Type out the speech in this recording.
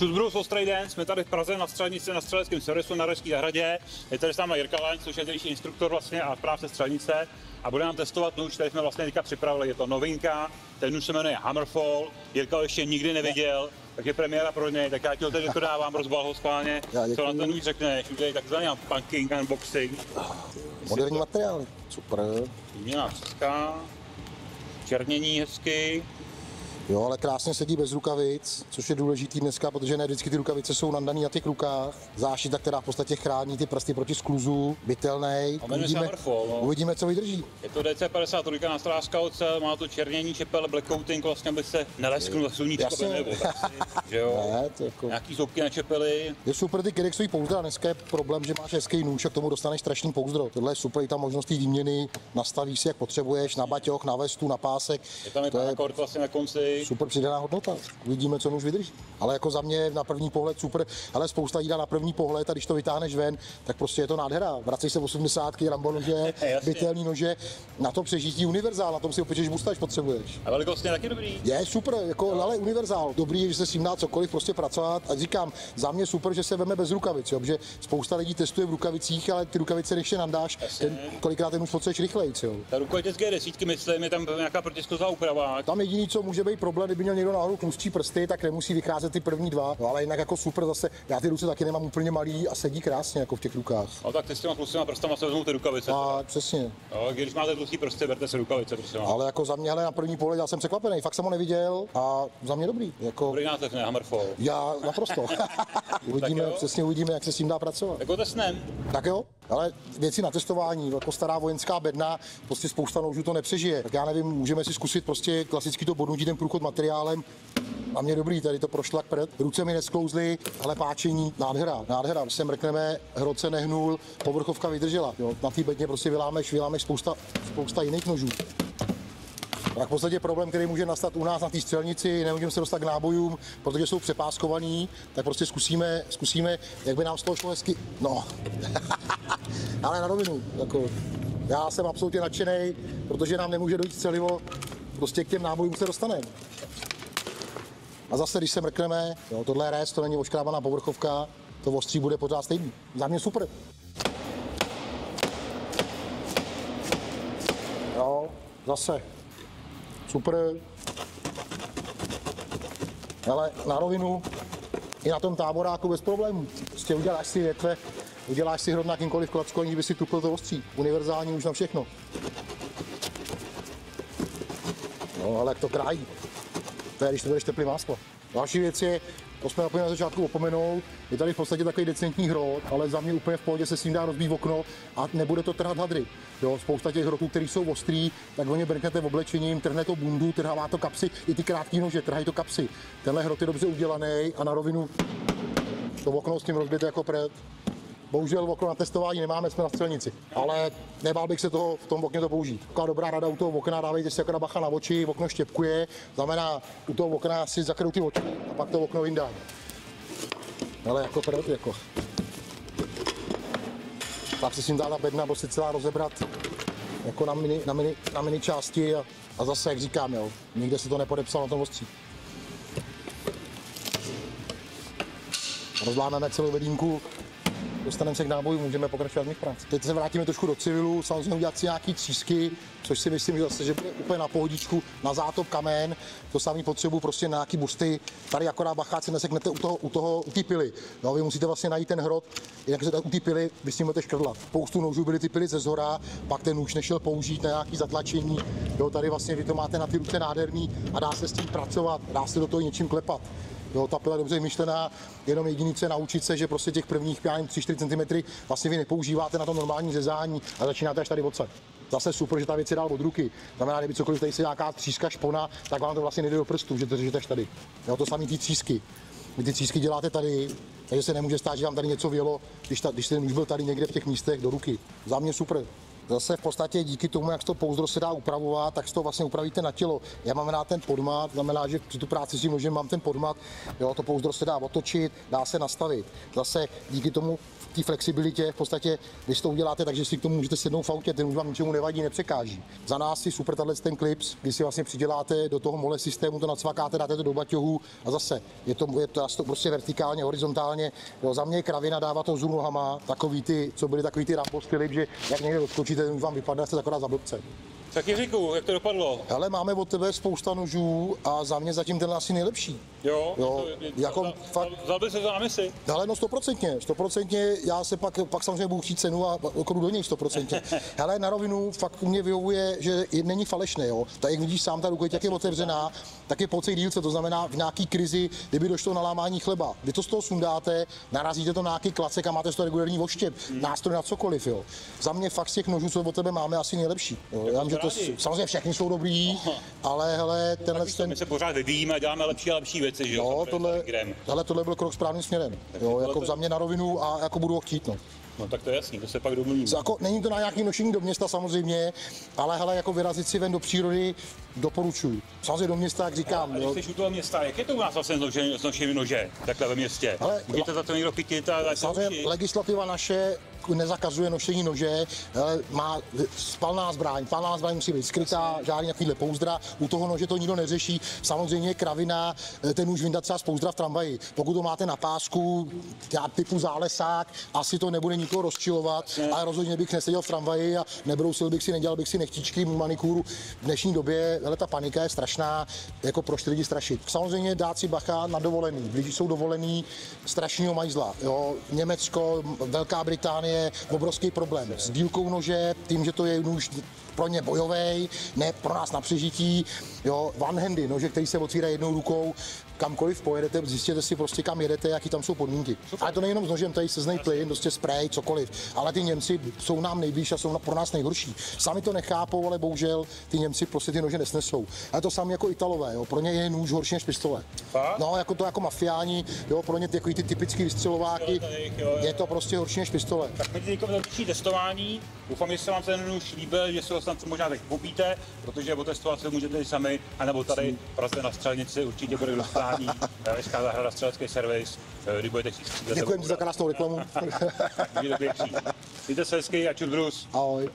Čusbru Ostrý den, jsme tady v Praze na střelnici na střeleckém servisu na Rožské zahradě. Je tady s námi Jirka Laň, což je tady instruktor vlastně a správce střelnice. A bude nám testovat nůž, který jsme vlastně teďka připravili. Je to novinka, ten nůž se jmenuje Hammerfall. Jirka ho ještě nikdy neviděl, takže premiéra pro něj, tak já ti ho teď dávám, rozbal ho schválně. Co na ten nůž řekneš, udělej takzvaný punking, unboxing. Moderní materiály, super. Výměná česká, černění hezky. Jo, ale krásně sedí bez rukavic, což je důležitý dneska, protože ne vždycky ty rukavice jsou nandaný na těch rukách. Zášita, která v podstatě chrání ty prsty proti skluzu, bytelnej. Uvidíme, co vydrží. Je to DC53 na strážka ocel, má to černění čepel, black coating, vlastně aby se nelesknul za sluníčko nebo že jo? Ne, to jako... Nějaký zoubky na čepely. Je super ty Kirexový pouzdra, dneska je problém, že máš hezký nůž a k tomu dostaneš strašný pouzdro. Tohle je super, i ta možnost té výměny, nastavíš si, jak potřebuješ, na baťoch, na vestu, na pásek. Je tam i akord vlastně na konci. Super přidaná hodnota. Uvidíme, co nůž vydrží. Ale jako za mě na první pohled super, ale spousta jídla na první pohled a když to vytáhneš ven, tak prostě je to nádhera. Vracej se 80, Rambo nože, bytelný nože, na to přežití univerzál, na tom si opečeš busta, když potřebuješ. A velikostně taky dobrý. Je super, jako ale univerzál. Dobrý je, že se s tím dá cokoliv prostě pracovat. A říkám, za mě super, že se veme bez rukavic, jo, protože spousta lidí testuje v rukavicích, ale ty rukavice když je nandáš, kolikrát ten už potřebuješ rychleji, jo. Ta rukojeťské desítky, myslím, je tam nějaká protiskluzová úprava. Tam jediný, co může být problém, kdyby měl někdo náhodou tlustší prsty, tak nemusí vycházet ty první dva. No, ale jinak jako super zase, já ty ruce taky nemám úplně malý a sedí krásně jako v těch rukách. No tak ty s těma tlustýma prstama se vezmou ty rukavice. A přesně. No, když máte tlustý prsty, berte si rukavice, prosím. Ale jako za mě, ale na první pohled já jsem překvapený, fakt jsem ho neviděl a za mě dobrý. Jako... Dobrý název, ne Hammerfall. Já naprosto. Uvidíme, přesně uvidíme, jak se s tím dá pracovat. Jako testnem. Tak jo, ale věci na testování, jako stará vojenská bedna, prostě spousta nožů to nepřežije. Tak já nevím, můžeme si zkusit prostě klasicky to bodnutí, ten průchod materiálem. A mě dobrý, tady to prošlak před, ruce mi nesklouzly, ale páčení, nádhera. Když se mrkneme, hroce nehnul, povrchovka vydržela. Jo, na té bedně prostě vylámeš spousta jiných nožů. Tak v podstatě problém, který může nastat u nás na té střelnici, nemůžeme se dostat k nábojům, protože jsou přepáskovaný, tak prostě zkusíme, jak by nám z toho šlo hezky. No, ale na rovinu, jako, já jsem absolutně nadšenej, protože nám nemůže dojít střelivo, prostě k těm nábojům se dostaneme. A zase, když se mrkneme, jo, tohle je rez, to není oškrábaná povrchovka, to ostří bude pořád stejný. Za mě super. Jo, zase. Super. Ale na rovinu i na tom táboráku bez problémů. Prostě uděláš si větve, uděláš si hrot na kýmkoliv klacku, aniž by si tupl to ostří. Univerzální už na všechno. No, ale jak to krájí. To je, když to budeš teplý máslo. Další věc je, to jsme na začátku opomenout, je tady v podstatě takový decentní hrot, ale za mě úplně v pohodě se s ním dá rozbít okno a nebude to trhat hadry. Jo, spousta těch hrotů, které jsou ostrý, tak o ně brnknete v oblečením, trhne to bundu, trhává to kapsy, i ty krátký nože, trhají to kapsy. Tenhle hrot je dobře udělaný a na rovinu to okno s tím rozbijete jako před. Bohužel okno na testování nemáme, jsme na střelnici, ale nebál bych se toho v tom okně to použít. Taková dobrá rada u toho okna, dávejte si jako bacha na oči, okno štěpkuje, znamená u toho okna si zakryjou ty oči a pak to okno vyndá. Ale jako před, jako. Tak se s tím dá ta bedna, bo si celá rozebrat jako na mini části a zase, jak říkám, jo, nikde se to nepodepsal na tom ostří. Rozlámeme celou bedínku, dostaneme se k náboju, můžeme pokračovat v mých prác. Teď se vrátíme trošku do civilu, samozřejmě udělat si nějaký třísky, což si myslím, že zase, že bude úplně na pohodičku, na zátop kamen, to samý potřebu prostě na nějaký busty. Tady akorát bacháci neseknete u té pily. No, vy musíte vlastně najít ten hrot, jinak se u té pily vy s ním budete škrtlat. Spoustu nožů byly ty pily ze zhora, pak ten nůž nešel použít na nějaký zatlačení. Jo, tady vlastně vy to máte na ty ruce nádherný a dá se s tím pracovat, dá se do toho něčím klepat. Jo, ta pila je dobře vymyšlená, jenom jediný co je naučit se, že prostě těch prvních 3-4 cm vlastně vy nepoužíváte na to normální řezání a začínáte až tady odsad. Zase super, že ta věc je dál od ruky. Znamená, kdyby cokoliv tady se nějaká tříska špona, tak vám to vlastně nejde do prstů, že to řežete až tady. Jo, to samý ty třísky. Vy ty třísky děláte tady, takže se nemůže stát, že vám tady něco vělo, když ten nůž byl tady někde v těch místech do ruky. Za mě super. Zase v podstatě díky tomu, jak to pouzdro se dá upravovat, tak si to vlastně upravíte na tělo. Já mám rád ten podmat, znamená, že při tu práci s tím nožem mám ten podmat, jo, to pouzdro se dá otočit, dá se nastavit. Zase díky tomu té flexibilitě v podstatě, když to uděláte, takže si k tomu můžete sednout v autě, ten už vám ničemu nevadí, nepřekáží. Za nás si super ten klips, kdy si vlastně přiděláte do toho mole systému, to nacvakáte, dáte to do baťohu a zase je to prostě vertikálně, horizontálně. Jo, za mě je kravina, dává to vzhůru nohama, takový ty, co byly takový ty Rambo Filip, že jak někde odskočíte, ten už vám vypadne, jste akorát za blbce. Tak Jiříku, jak to dopadlo? Ale máme od tebe spousta nožů a za mě zatím ten asi nejlepší. Jo, jako fakt. Vzal by se to na misi? Ale no 100%, já se pak samozřejmě budu chtít cenu a jdu do něj 100%. Hele, na rovinu fakt mě vyhovuje, že není falešné, jo. Tak jak vidíš sám, ta rukojeť, jak je otevřená, tak je po celé dílce, to znamená v nějaký krizi, kdyby došlo na lámání chleba. Vy to z toho sundáte, narazíte to na nějaký klacek a máte z toho regulární oštěp, nástroj na cokoliv, jo. Za mě fakt z těch nožů, co od tebe máme, asi nejlepší. Jo. Já vím, že to samozřejmě všechny jsou dobrý, ale hele, My se pořád vyvíjíme, děláme lepší a lepší věci, že jo? Tohle byl krok správným směrem. Jo, jako za mě na rovinu a jako budu ho chtít, no. No tak to je jasný, to se pak domluvíme. Jako, není to na nějaký nošení do města samozřejmě, ale hele, jako vyrazit si ven do přírody doporučuji. Samozřejmě do města, jak říkám. A když jsi u toho města, jak je to u nás vlastně s nošení nože, takhle ve městě? Můžete za to někdo chytit a samozřejmě legislativa naše nezakazuje nošení nože, má palná zbraň musí být skrytá, žádný takovýhle pouzdra, u toho nože to nikdo neřeší, samozřejmě kravina, ten už vyndat třeba z pouzdra v tramvaji. Pokud to máte na pásku, typu zálesák, asi to nebude nikoho rozčilovat, ale rozhodně bych neseděl v tramvaji a nebrousil bych si, nedělal bych si nechtičky, manikúru. V dnešní době, ta panika je strašná, jako proč lidi strašit. Samozřejmě dát si bacha na dovolený, když jsou dovolený strašného majzla, jo, Německo, Velká Británie, obrovský problém s dílkou nože, tím, že to je nůž pro ně bojový, ne pro nás na přežití, jo, one-handy, nože, který se otvírají jednou rukou, kamkoliv pojedete, zjistěte si prostě, kam jedete, jaký tam jsou podmínky. Ale to nejenom s nožem, tady slznej plyn, prostě spray, cokoliv, ale ty Němci jsou nám nejblíž a jsou pro nás nejhorší. Sami to nechápou, ale bohužel ty Němci prostě ty nože nesnesou. Ale to sami jako Italové, jo, pro ně je nůž horší než pistole. No, jako to jako mafiáni, jo, pro ně ty typický vystřelováky, je to prostě horší než pistole. Tak my teď další testování. Doufám, že se vám ten nůž líbil, že se ho snad možná tak popíte, protože otestovat se můžete i sami, anebo tady Praze na Střelnici určitě bude dostání. Městská zahrada, střelecký servis, kdy budete chtít. Děkujeme za krásnou reklamu. Mějte se hezky a čus brus. Ahoj.